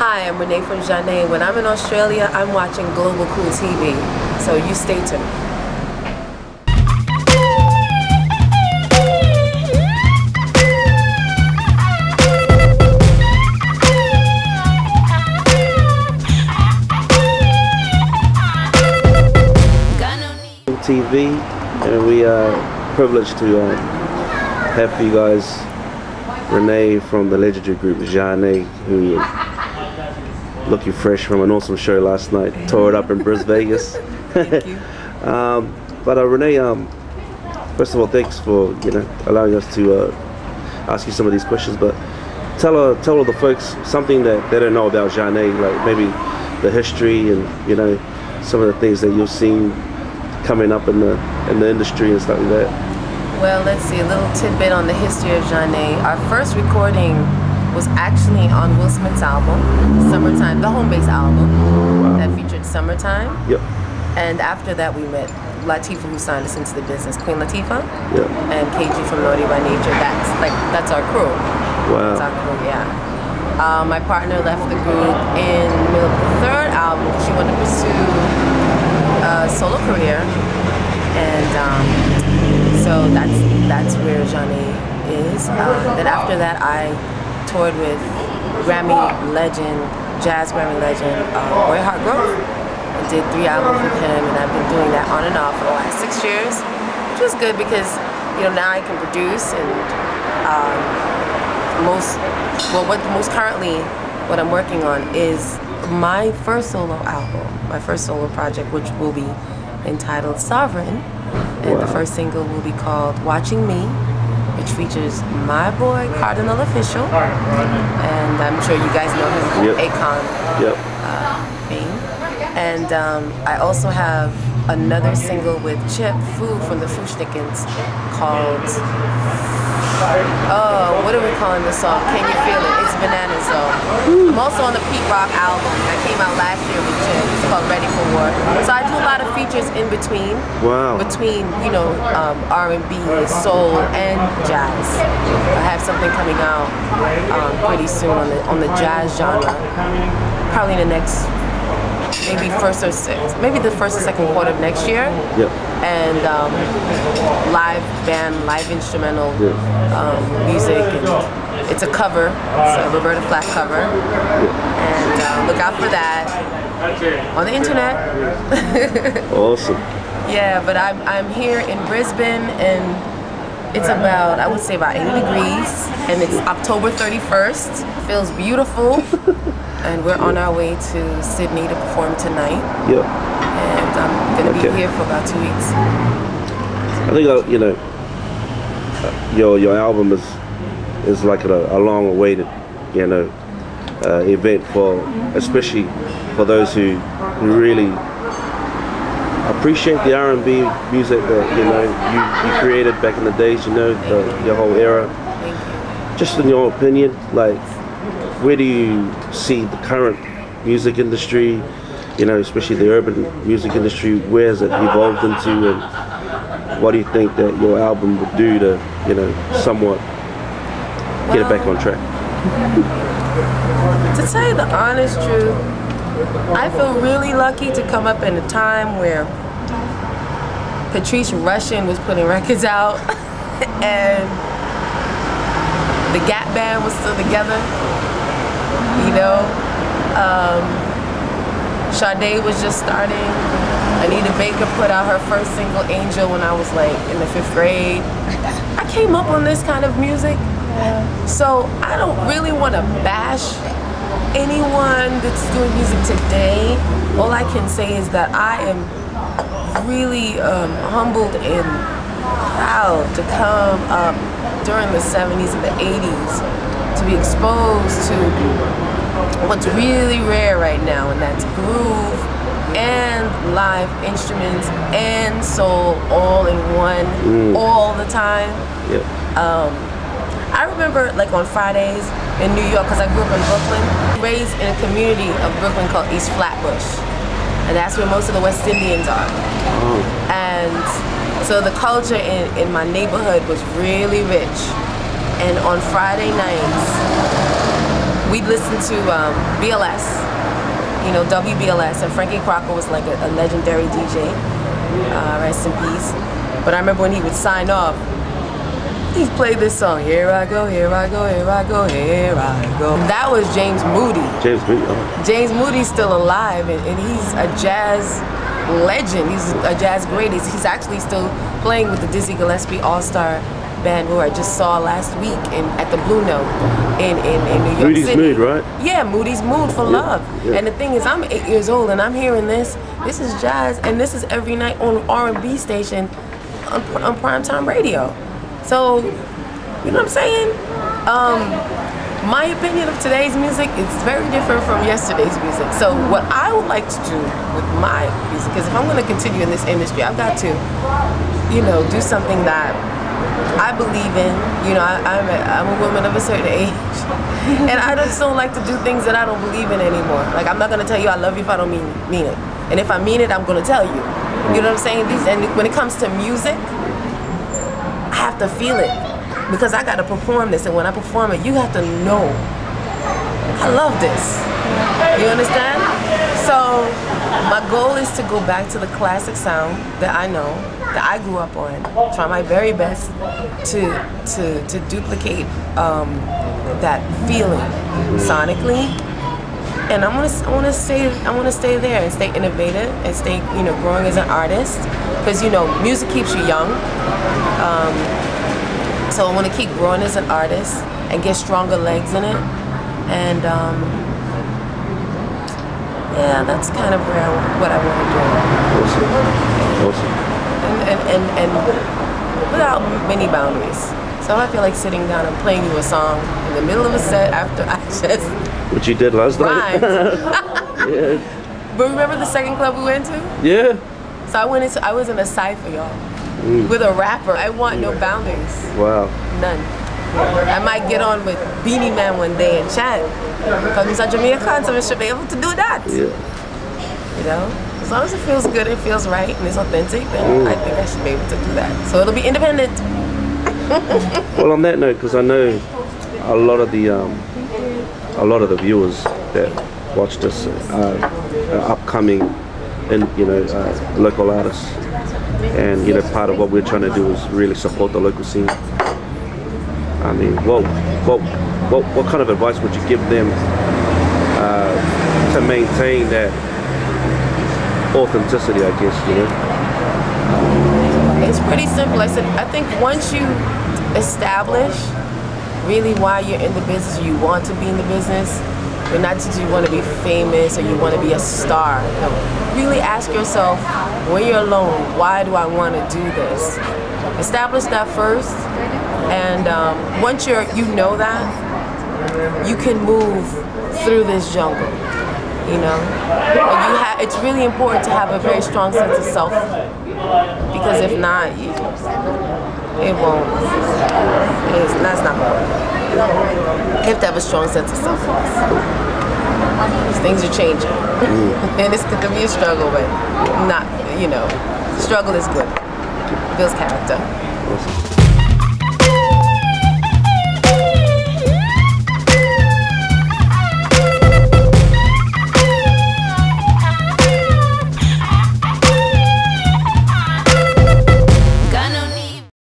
Hi, I'm Renee from ZHANE. When I'm in Australia, I'm watching Globalkool TV. So you stay tuned. TV, and we are privileged to have for you guys Renee from the legendary group ZHANE, who looking fresh from an awesome show last night. Tore it up in Vegas. Thank you. Renee, first of all, thanks for allowing us to ask you some of these questions. But tell all the folks something that they don't know about ZHANE, like maybe the history and some of the things that you've seen coming up in the industry and stuff like that. Well, let's see, a little tidbit on the history of ZHANE. Our first recording was actually on Will Smith's album, Summertime, the home base album. Wow. That featured Summertime. Yep. And after that we met Latifah, who signed us into the business, Queen Latifah. Yep. And KG from Naughty by Nature. That's our crew. Wow. That's our crew, yeah. My partner left the group in the middle of the third album. She wanted to pursue a solo career, and so that's where ZHANE is. Then after that, I toured with Grammy legend, jazz Grammy legend, Roy Hartgrove. I did 3 albums with him, and I've been doing that on and off for the last 6 years, which was good because now I can produce, and what I'm working on is my first solo album, my first solo project, which will be entitled Sovereign, and the first single will be called Watching Me, which features my boy Cardinal Official, and I'm sure you guys know him from Akon fame. And I also have another single with Chip Fu from the Fushnikins called, what are we calling this song? Can You Feel It? It's Banana Zone. I'm also on the Pete Rock album that came out last year with Chip. It's called Ready for War. So I do a lot of features in between. Wow. Between, R&B, soul, and jazz. I have something coming out pretty soon on the jazz genre. Probably in the next, maybe the first or second quarter of next year. Yep. And live band, live instrumental music, and it's a cover. It's a Roberta Flack cover, and look out for that on the internet. Awesome. Yeah, but I'm here in Brisbane, and it's about, I would say, about 80 degrees, and it's October 31st. Feels beautiful. And we're on our way to Sydney to perform tonight. Yep. And I'm going to be here for about 2 weeks. I think your album is like a long-awaited event especially for those who really appreciate the R&B music that you created back in the days. Your whole era. Thank you. Just in your opinion, like, where do you see the current music industry, especially the urban music industry? Where has it evolved into, and what do you think that your album would do to, somewhat get it back on track? To tell you the honest truth, I feel really lucky to come up in a time where Patrice Rushen was putting records out and the Gap Band was still together. Sade was just starting. Anita Baker put out her first single, Angel, when I was like in the 5th grade. I came up on this kind of music, so I don't really want to bash anyone that's doing music today. All I can say is that I am really humbled and proud to come up during the 70s and the 80s to be exposed to what's really rare right now, and that's groove and live instruments and soul all in one, all the time. Yep. I remember, like, on Fridays in New York, because I grew up in Brooklyn, raised in a community of Brooklyn called East Flatbush, and that's where most of the West Indians are. And so the culture in my neighborhood was really rich, and on Friday nights we'd listen to BLS, you know, WBLS, and Frankie Crocker was like a legendary DJ, rest in peace. But I remember when he would sign off, he played this song, here I go, here I go, here I go, here I go. That was James Moody. James Moody. Oh. James Moody's still alive, and he's a jazz legend. He's a jazz great. He's actually still playing with the Dizzy Gillespie All-Star Band, who I just saw last week at the Blue Note in New York Moody's City. Mood, right? Yeah, Moody's Mood for Love. Yeah. And the thing is, I'm 8 years old and I'm hearing this. This is jazz, and this is every night on R&B station on primetime radio. So, you know what I'm saying? My opinion of today's music is very different from yesterday's music. So what I would like to do with my music is, if I'm going to continue in this industry, I've got to, you know, do something that I believe in. You know, I'm a woman of a certain age, and I just don't like to do things that I don't believe in anymore. Like, I'm not going to tell you I love you if I don't mean it. And if I mean it, I'm going to tell you. You know what I'm saying? And when it comes to music, I have to feel it, because I got to perform this, and when I perform it, you have to know I love this. You understand? So my goal is to go back to the classic sound that I know, that I grew up on. Try my very best to duplicate that feeling sonically, and I want to stay there and stay innovative and stay, you know, growing as an artist, because, you know, music keeps you young. So I want to keep growing as an artist and get stronger legs in it, and yeah, that's kind of what I want to do. Awesome. And without many boundaries. So I feel like sitting down and playing you a song in the middle of a set after I just Which you did last night. Yeah. But remember the second club we went to? Yeah. So I was in a cypher, y'all. With a rapper. I want no boundaries. Wow. None. I might get on with Beanie Man one day and chat. Because I'm such a Jamaican, so I should be able to do that. Yeah. You know? As long as it feels good, it feels right, and it's authentic, then I think I should be able to do that. So it'll be independent. Well, on that note, because I know a lot of the viewers that watch this are upcoming and, you know, local artists. And, you know, part of what we're trying to do is really support the local scene. I mean, what kind of advice would you give them to maintain that authenticity, I guess, you know? It's pretty simple. I think once you establish really why you're in the business, or you want to be in the business, but not just you want to be famous or you want to be a star. No. Really ask yourself, when you're alone, why do I want to do this? Establish that first, and once you know that, you can move through this jungle. You know, and it's really important to have a very strong sense of self, because if not, it won't. That's not going to work. You have to have a strong sense of self. Things are changing, and it's going to be a struggle, but not, you know, struggle is good. It builds character. Awesome.